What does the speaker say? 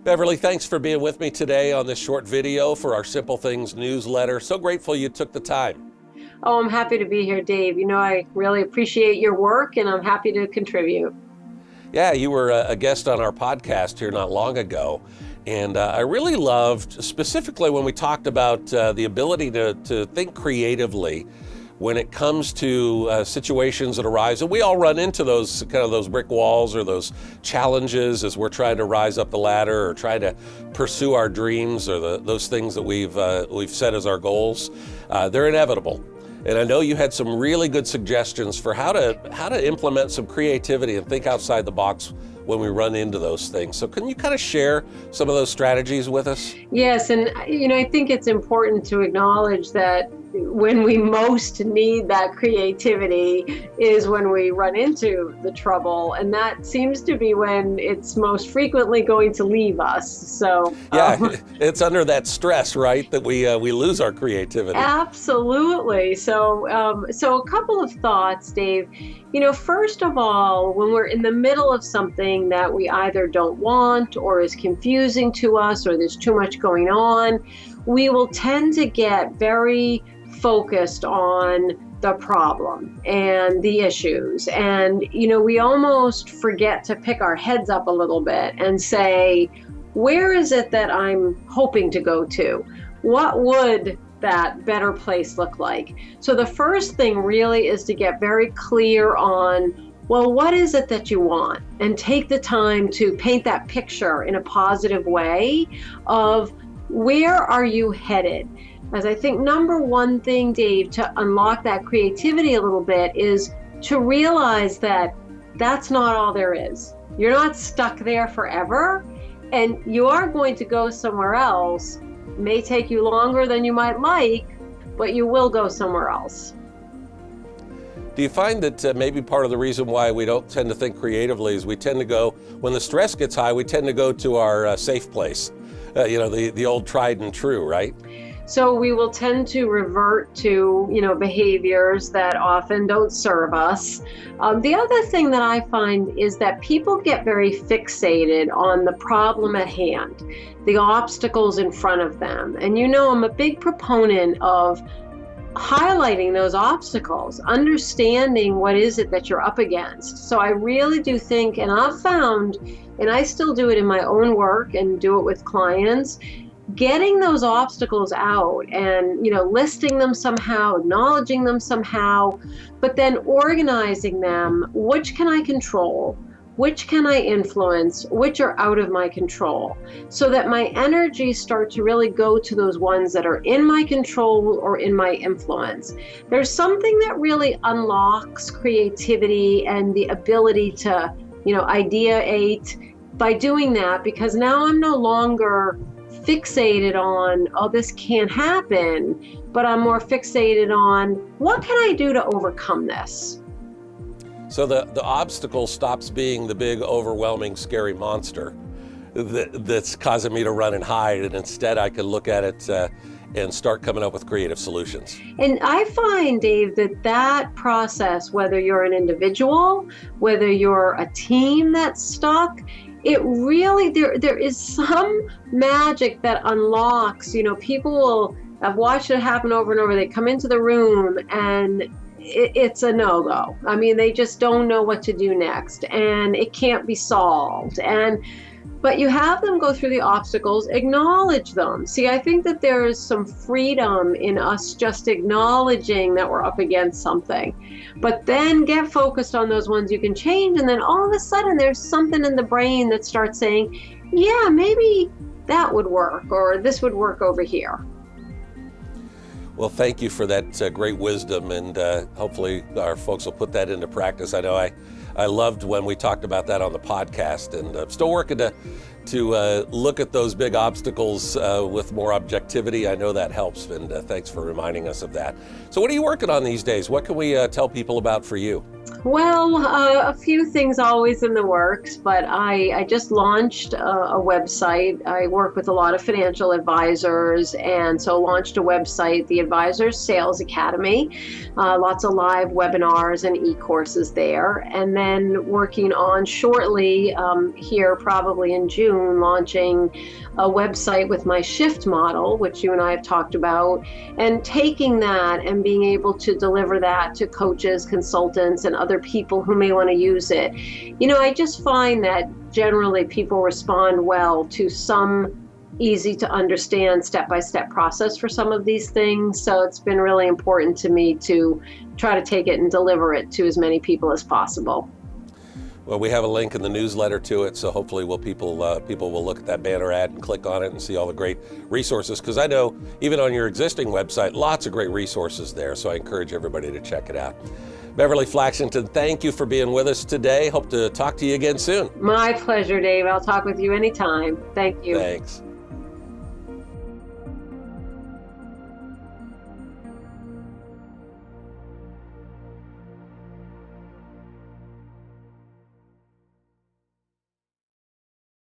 Beverly, thanks for being with me today on this short video for our Simple Things newsletter. So grateful you took the time. Oh, I'm happy to be here, Dave. You know, I really appreciate your work and I'm happy to contribute. Yeah, you were a guest on our podcast here not long ago. And I really loved, specifically when we talked about the ability to think creatively when it comes to situations that arise. And we all run into those brick walls or those challenges as we're trying to rise up the ladder or try to pursue our dreams or those things that we've set as our goals. They're inevitable. And I know you had some really good suggestions for how to implement some creativity and think outside the box when we run into those things. So can you kind of share some of those strategies with us? Yes, and you know, I think it's important to acknowledge that when we most need that creativity is when we run into the trouble, and that seems to be when it's most frequently going to leave us. So yeah, it's under that stress, right, that we lose our creativity. Absolutely. So a couple of thoughts, Dave. You know, first of all, when we're in the middle of something that we either don't want or is confusing to us or there's too much going on, we will tend to get very focused on the problem and the issues. And, you know, we almost forget to pick our heads up a little bit and say, where is it that I'm hoping to go to? What would that better place look like? So the first thing really is to get very clear on, well, what is it that you want? And take the time to paint that picture in a positive way of where are you headed? As I think number one thing, Dave, to unlock that creativity a little bit is to realize that that's not all there is. You're not stuck there forever, and you are going to go somewhere else. It may take you longer than you might like, but you will go somewhere else. Do you find that maybe part of the reason why we don't tend to think creatively is we tend to go, when the stress gets high, we tend to go to our safe place, the old tried and true, right? So we will tend to revert to, behaviors that often don't serve us. The other thing that I find is that people get very fixated on the problem at hand, the obstacles in front of them. And I'm a big proponent of highlighting those obstacles, understanding what is it that you're up against. So I really do think, and I've found, and I still do it in my own work and do it with clients, getting those obstacles out and, listing them somehow, acknowledging them somehow, but then organizing them. Which can I control? Which can I influence? Which are out of my control? So that my energies start to really go to those ones that are in my control or in my influence. There's something that really unlocks creativity and the ability to, ideate by doing that, because now I'm no longer fixated on, oh, this can't happen, but I'm more fixated on, what can I do to overcome this? So the obstacle stops being the big, overwhelming, scary monster that's causing me to run and hide, and instead I can look at it and start coming up with creative solutions. And I find, Dave, that process, whether you're an individual, whether you're a team that's stuck, it really, there is some magic that unlocks, people will, I've watched it happen over and over. They come into the room and it's a no-go. I mean, they just don't know what to do next and it can't be solved. But you have them go through the obstacles, acknowledge them. See, I think that there is some freedom in us just acknowledging that we're up against something, but then get focused on those ones you can change. And then all of a sudden there's something in the brain that starts saying, yeah, maybe that would work, or this would work over here. Well, thank you for that great wisdom, and hopefully our folks will put that into practice. I know I loved when we talked about that on the podcast, and I'm still working to look at those big obstacles with more objectivity. I know that helps, and thanks for reminding us of that. So what are you working on these days? What can we tell people about for you? Well, a few things always in the works, but I just launched a website. I work with a lot of financial advisors, and so launched a website, the Advisors Sales Academy. Lots of live webinars and e-courses there. And then working on shortly here, probably in June, launching a website with my shift model, which you and I have talked about, and taking that and being able to deliver that to coaches, consultants, and other people who may want to use it. I just find that generally people respond well to some easy to understand step-by-step process for some of these things. So it's been really important to me to try to take it and deliver it to as many people as possible. Well, we have a link in the newsletter to it, so hopefully people will look at that banner ad and click on it and see all the great resources, because I know even on your existing website, lots of great resources there, so I encourage everybody to check it out. Beverly Flaxington, thank you for being with us today. Hope to talk to you again soon. My pleasure, Dave. I'll talk with you anytime. Thank you. Thanks.